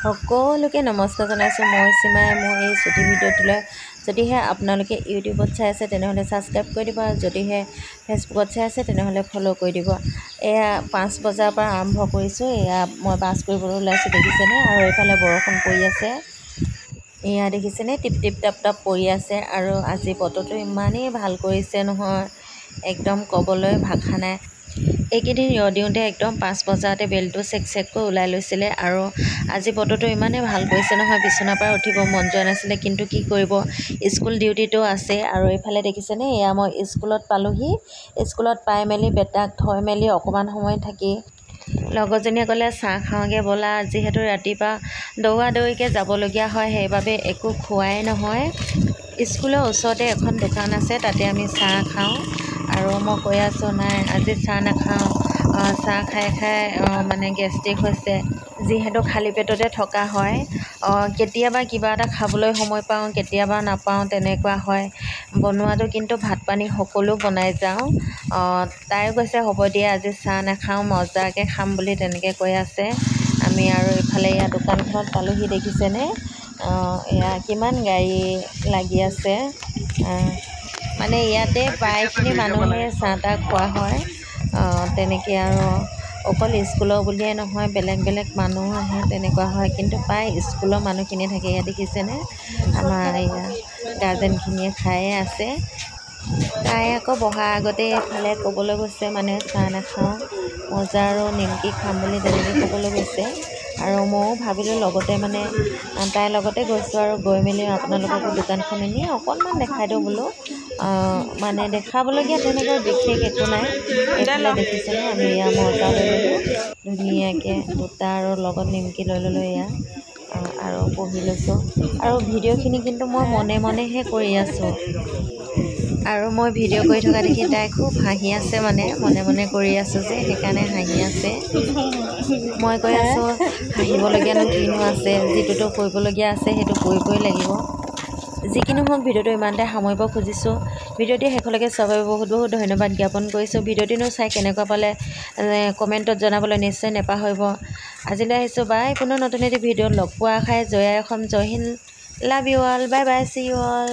সকলোকে নমস্কাৰ জনাইছোঁ। মই সীমাই মোৰ এই ছুটি ভিডিঅ'টোলৈ যদিহে আপোনালোকে ইউটিউবত চাই আছে তেনেহ'লে ছাবস্ক্ৰাইব কৰি দিব, আৰু যদিহে ফেচবুকত চাই আছে তেনেহ'লে ফ'ল' কৰি দিব। এয়া 5 বজাৰ পৰা আৰম্ভ কৰিছোঁ। এয়া মই বাছ কৰিবলৈ ওলাইছোঁ, দেখিছেনে? আৰু এইফালে বৰষুণ পৰি আছে, এয়া দেখিছেনে? টিপ টিপ টাপ টাপ পৰি আছে। আৰু আজি বতৰটো ইমানেই ভাল কৰিছে নহয়, একদম ক'বলৈ ভাষা নাই। এইকেইদিন ৰ'দ দিওঁতে একদম 5 বজাতে বেলটো চেক চেককৈ ওলাই লৈছিলে। আৰু আজি বতৰটো ইমানেই ভাল কৰিছে নহয়, বিচনাৰ পৰা উঠিব মন যোৱা নাছিলে, কিন্তু কি কৰিব, স্কুল ডিউটিটো আছে। আৰু এইফালে দেখিছেনে, এয়া মই স্কুলত পালোহি। স্কুলত পাই মেলি বেটাক থৈ মেলি অকণমান সময় থাকি লগৰজনীয়ে ক'লে চাহ খাওঁগৈ ব'লা। যিহেতু ৰাতিপুৱা দৌৰা দৌৰিকৈ যাবলগীয়া হয়, সেইবাবে একো খোৱাই নহয়। স্কুলৰ ওচৰতে এখন দোকান আছে, তাতে আমি চাহ খাওঁ। আৰু মই কৈ আছোঁ নাই আজি চাহ নাখাওঁ, চাহ খাই খাই মানে গেষ্ট্ৰিক হৈছে। যিহেতু খালী পেটতে থকা হয়, কেতিয়াবা কিবা এটা খাবলৈ সময় পাওঁ, কেতিয়াবা নাপাওঁ, তেনেকুৱা হয়। বনোৱাটো কিন্তু ভাত পানী সকলো বনাই যাওঁ। তাই কৈছে হ'ব দিয়া আজি চাহ নাখাওঁ, মজাকৈ খাম বুলি তেনেকৈ কৈ আছে। আমি আৰু ইফালে এয়া দোকানখনত পালোহি, দেখিছেনে? এয়া কিমান গাড়ী লাগি আছে। মানে ইয়াতে প্ৰায়খিনি মানুহে চাহ তাহ খোৱা হয়। তেনেকৈ আৰু অকল স্কুলৰ বুলিয়ে নহয়, বেলেগ বেলেগ মানুহ আহে, তেনেকুৱা হয়। কিন্তু প্ৰায় স্কুলৰ মানুহখিনিয়ে থাকে। ইয়াত দেখিছেনে, আমাৰ এয়া গাৰ্জেনখিনিয়ে খায়ে আছে। তাই আকৌ বহাৰ আগতে এফালে ক'বলৈ গৈছে, মানে চাহ নাখাওঁ, মজা আৰু নিমকি খাম বুলি তেনেকৈ ক'বলৈ গৈছে। আৰু ময়ো ভাবিলোঁ লগতে মানে তাইৰ লগতে গৈছোঁ, আৰু গৈ মেলি আপোনালোককো দোকানখন এনেই অকণমান দেখাই দিওঁ বোলো। মানে দেখাবলগীয়া তেনেকৈ বিশেষ একো নাই। এইফালে দেখিছেনে, আমি এয়া মজা লৈ ল'লোঁ ধুনীয়াকৈ দুটা, আৰু লগত নিমকি লৈ ল'লোঁ এয়া। আৰু বহি লৈছোঁ। আৰু ভিডিঅ'খিনি কিন্তু মই মনে মনেহে কৰি আছোঁ। আৰু মই ভিডিঅ' কৰি থকা দেখি তাই খুব হাঁহি আছে, মানে মনে মনে কৰি আছোঁ যে সেইকাৰণে হাঁহি আছে। মই কৈ আছোঁ হাঁহিবলগীয়ানো কিনো আছে, যিটোতো কৰিবলগীয়া আছে সেইটো কৰিবই লাগিব। যি কি নহওক, ভিডিঅ'টো ইমানতে সামৰিব খুজিছোঁ। ভিডিঅ'টি শেষলৈকে চোৱাৰ বাবে বহুত বহুত ধন্যবাদ জ্ঞাপন কৰিছোঁ। ভিডিঅ'টিনো চাই কেনেকুৱা পালে কমেণ্টত জনাবলৈ নিশ্চয় নেপাহৰিব। আজিলৈ আহিছোঁ, বাই। পুনৰ নতুন এটি ভিডিঅ'ত লগ পোৱা আশাৰে জয় আই অসম, জয় Hind, love you all, bye bye, see you all.